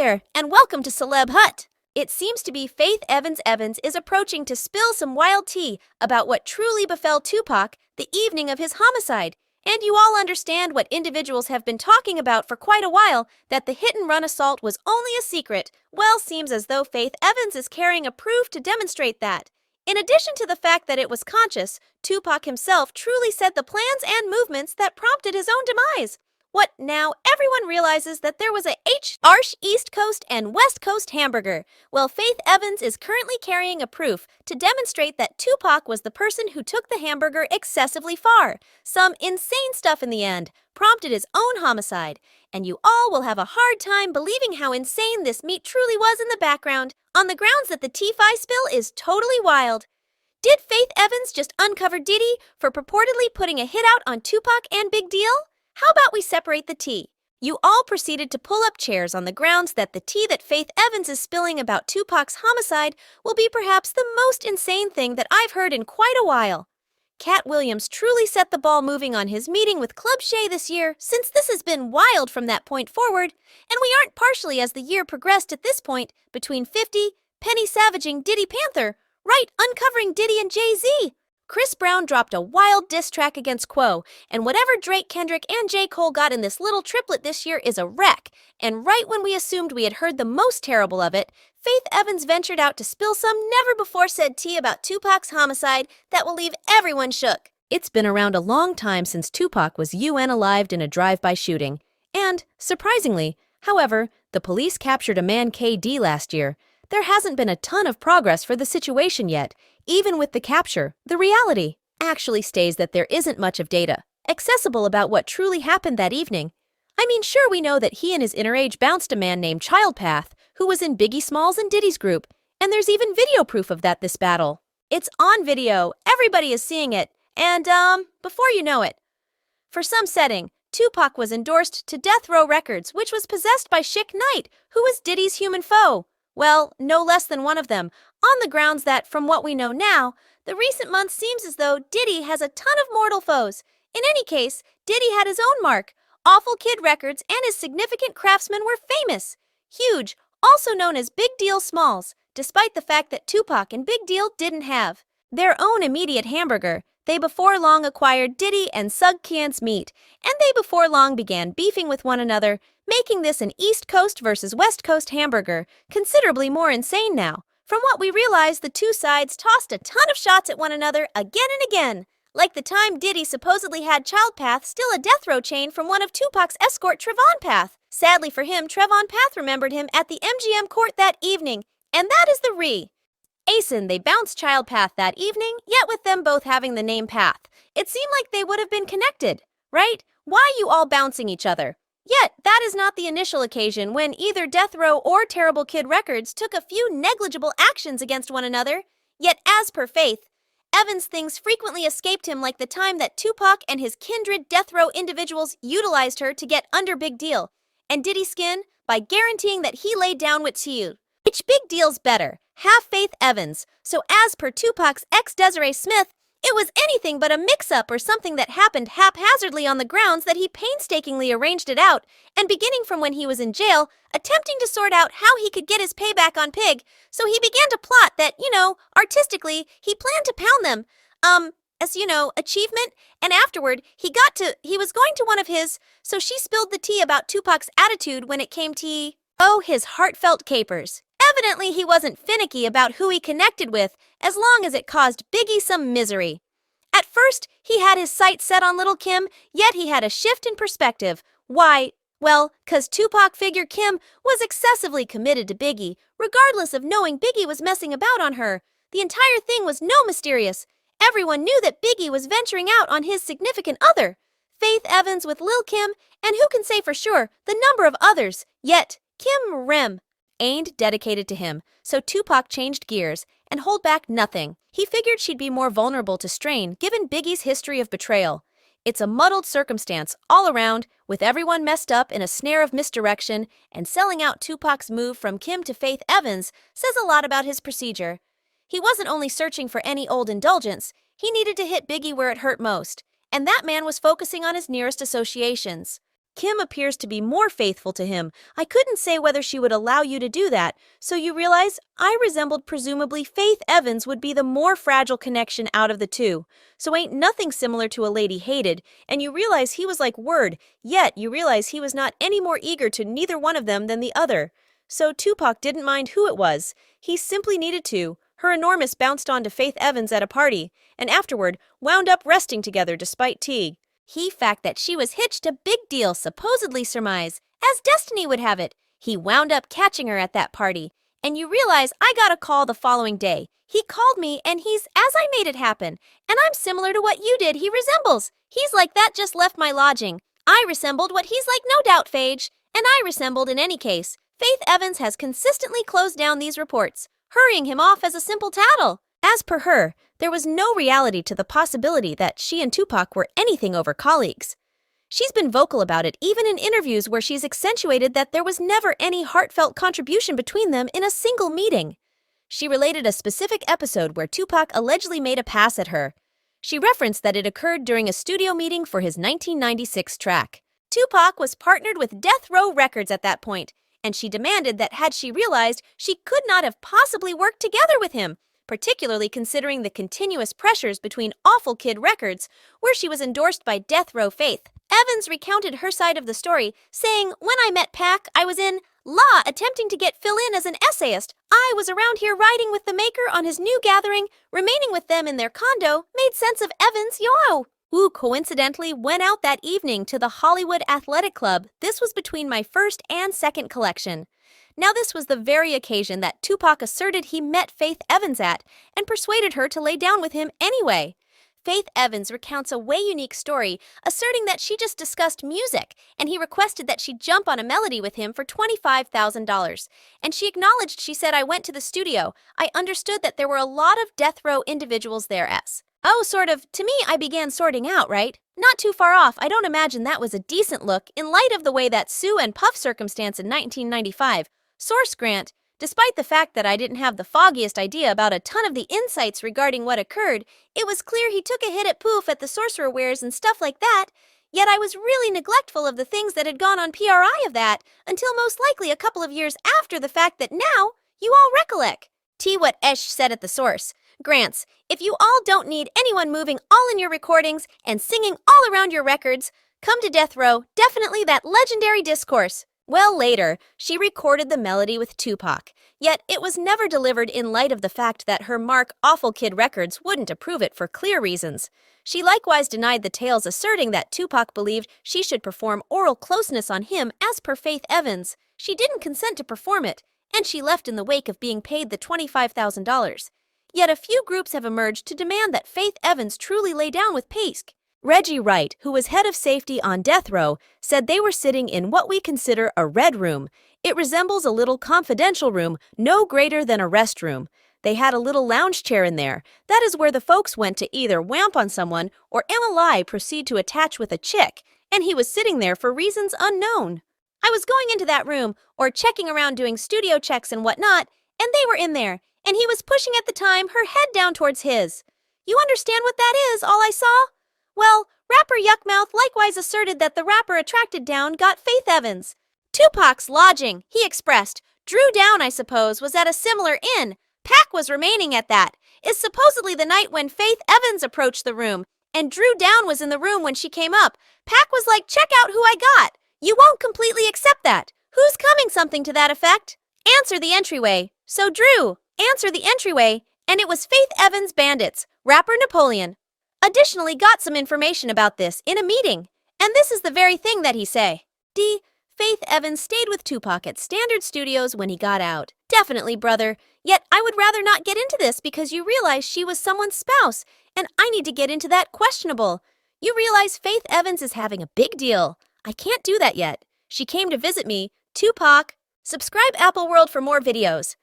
there, and welcome to Celeb Hut. It seems to be Faith Evans is approaching to spill some wild tea about what truly befell Tupac the evening of his homicide. And you all understand what individuals have been talking about for quite a while, that the hit-and-run assault was only a secret. Well, seems as though Faith Evans is carrying a proof to demonstrate that. In addition to the fact that it was conscious, Tupac himself truly said the plans and movements that prompted his own demise. What now? Everyone realizes that there was a harsh East Coast and West Coast hamburger. Well, Faith Evans is currently carrying a proof to demonstrate that Tupac was the person who took the hamburger excessively far. Some insane stuff in the end prompted his own homicide. And you all will have a hard time believing how insane this meat truly was in the background, on the grounds that the T-Fi spill is totally wild. Did Faith Evans just uncover Diddy for purportedly putting a hit out on Tupac and Big Deal? How about we separate the tea? You all proceeded to pull up chairs on the grounds that the tea that Faith Evans is spilling about Tupac's homicide will be perhaps the most insane thing that I've heard in quite a while. Cat Williams truly set the ball moving on his meeting with Club Shay this year, since this has been wild from that point forward, and we aren't partially as the year progressed at this point, between 50, Penny savaging Diddy Panther, right, uncovering Diddy and Jay-Z. Chris Brown dropped a wild diss track against Quo, and whatever Drake, Kendrick, and J. Cole got in this little triplet this year is a wreck. And right when we assumed we had heard the most terrible of it, Faith Evans ventured out to spill some never-before-said tea about Tupac's homicide that will leave everyone shook. It's been around a long time since Tupac was unalived in a drive-by shooting. And, surprisingly, however, the police captured a man KD last year. There hasn't been a ton of progress for the situation yet. Even with the capture, the reality actually stays that there isn't much of data accessible about what truly happened that evening. I mean, sure, we know that he and his inner age bounced a man named Childpath, who was in Biggie Smalls and Diddy's group, and there's even video proof of this battle. It's on video, everybody is seeing it, and, before you know it. For some setting, Tupac was endorsed to Death Row Records, which was possessed by Suge Knight, who was Diddy's human foe. Well, no less than one of them, on the grounds that, from what we know now, the recent months seems as though Diddy has a ton of mortal foes. In any case, Diddy had his own mark. Awful Kid Records and his significant craftsmen were famous. Huge, also known as Big Deal Smalls, despite the fact that Tupac and Big Deal didn't have their own immediate hamburger. They before long acquired Diddy and Sug Kian's meat, and they before long began beefing with one another, making this an East Coast versus West Coast hamburger, considerably more insane now. From what we realize, the two sides tossed a ton of shots at one another again and again, like the time Diddy supposedly had Childpath steal a death row chain from one of Tupac's escort, Trevon Path. Sadly for him, Trevon Path remembered him at the MGM court that evening, and that is the reason they bounced Childpath that evening, yet with them both having the name Path. It seemed like they would have been connected, right? Why you all bouncing each other? Yet, that is not the initial occasion when either Death Row or Terrible Kid Records took a few negligible actions against one another. Yet, as per Faith Evans, things frequently escaped him, like the time that Tupac and his kindred Death Row individuals utilized her to get under Big Deal and Diddy's skin by guaranteeing that he laid down with you. Which Big Deal's better? Half Faith Evans. So as per Tupac's ex Desiree Smith, it was anything but a mix-up or something that happened haphazardly on the grounds that he painstakingly arranged it out, and beginning from when he was in jail, attempting to sort out how he could get his payback on Pig, so he began to plot that, artistically, he planned to pound them, as, achievement, and afterward, he was going to one of his, so she spilled the tea about Tupac's attitude when it came to, his heartfelt capers. Evidently, he wasn't finicky about who he connected with, as long as it caused Biggie some misery. At first, he had his sights set on Little Kim, yet he had a shift in perspective. Why? Well, 'cause Tupac figured Kim was excessively committed to Biggie, regardless of knowing Biggie was messing about on her. The entire thing was no mysterious. Everyone knew that Biggie was venturing out on his significant other, Faith Evans with Lil Kim, and who can say for sure the number of others. Yet, Kim Rim ain't dedicated to him, so Tupac changed gears and hold back nothing. He figured she'd be more vulnerable to strain given Biggie's history of betrayal. It's a muddled circumstance all around, with everyone messed up in a snare of misdirection, and selling out Tupac's move from Kim to Faith Evans says a lot about his procedure. He wasn't only searching for any old indulgence, he needed to hit Biggie where it hurt most, and that man was focusing on his nearest associations. Kim appears to be more faithful to him. I couldn't say whether she would allow you to do that, so you realize I resembled presumably Faith Evans would be the more fragile connection out of the two. So ain't nothing similar to a lady hated, and you realize he was like Word, yet you realize he was not any more eager to neither one of them than the other. So Tupac didn't mind who it was. He simply needed to. Her enormous bounced onto Faith Evans at a party, and afterward wound up resting together despite Teague. He fact that she was hitched a big deal supposedly surmise, as destiny would have it. He wound up catching her at that party. And you realize I got a call the following day. He called me and he's as I made it happen. And I'm similar to what you did, he resembles. He's like that just left my lodging. I resembled what he's like no doubt, Phage. And I resembled in any case. Faith Evans has consistently closed down these reports, hurrying him off as a simple tattle. As per her, there was no reality to the possibility that she and Tupac were anything over colleagues. She's been vocal about it even in interviews where she's accentuated that there was never any heartfelt contribution between them in a single meeting. She related a specific episode where Tupac allegedly made a pass at her. She referenced that it occurred during a studio meeting for his 1996 track. Tupac was partnered with Death Row Records at that point, and she demanded that had she realized she could not have possibly worked together with him, particularly considering the continuous pressures between Awful Kid Records, where she was endorsed by Death Row Faith. Evans recounted her side of the story, saying, "When I met Pac, I was in law attempting to get Phil in as an essayist. I was around here riding with the maker on his new gathering, remaining with them in their condo, made sense of Evans, yo." Who coincidentally went out that evening to the Hollywood Athletic Club. This was between my first and second collection. Now this was the very occasion that Tupac asserted he met Faith Evans at and persuaded her to lay down with him anyway. Faith Evans recounts a way unique story, asserting that she just discussed music and he requested that she jump on a melody with him for $25,000. And she acknowledged, she said, "I went to the studio. I understood that there were a lot of death row individuals there as." Oh, sort of. To me, I began sorting out, right? Not too far off. I don't imagine that was a decent look in light of the way that Sue and Puff circumstance in 1995. Source Grant, despite the fact that I didn't have the foggiest idea about a ton of the insights regarding what occurred, it was clear he took a hit at Poof at the sorcerer wares and stuff like that. Yet I was really neglectful of the things that had gone on PRI of that, until most likely a couple of years after the fact that now you all recollect. T. What Esh said at the source. Grants, if you all don't need anyone moving all in your recordings and singing all around your records, come to Death Row, definitely that legendary discourse. Well, later, she recorded the melody with Tupac, yet it was never delivered in light of the fact that her mark Awful Kid Records wouldn't approve it for clear reasons. She likewise denied the tales asserting that Tupac believed she should perform oral closeness on him as per Faith Evans. She didn't consent to perform it, and she left in the wake of being paid the $25,000. Yet a few groups have emerged to demand that Faith Evans truly lay down with Pace. Reggie Wright, who was head of safety on death row, said they were sitting in what we consider a red room. It resembles a little confidential room, no greater than a restroom. They had a little lounge chair in there. That is where the folks went to either whamp on someone or MLI proceed to attach with a chick, and he was sitting there for reasons unknown. I was going into that room, or checking around doing studio checks and whatnot, and they were in there, and he was pushing at the time her head down towards his. You understand what that is, all I saw? Well, rapper Yuckmouth likewise asserted that the rapper attracted down got Faith Evans. Tupac's lodging, he expressed, Drew Down, I suppose, was at a similar inn. Pac was remaining at that. Is supposedly the night when Faith Evans approached the room, and Drew Down was in the room when she came up. Pac was like, check out who I got. You won't completely accept that. Who's coming? Something to that effect. Answer the entryway. So Drew, answer the entryway, and it was Faith Evans' bandits, rapper Napoleon. Additionally got some information about this in a meeting, and this is the very thing that he say. D. Faith Evans stayed with Tupac at Standard Studios when he got out. Definitely, brother. Yet I would rather not get into this because you realize she was someone's spouse, and I need to get into that questionable. You realize Faith Evans is having a big deal. I can't do that yet. She came to visit me. Tupac. Subscribe Apple World for more videos.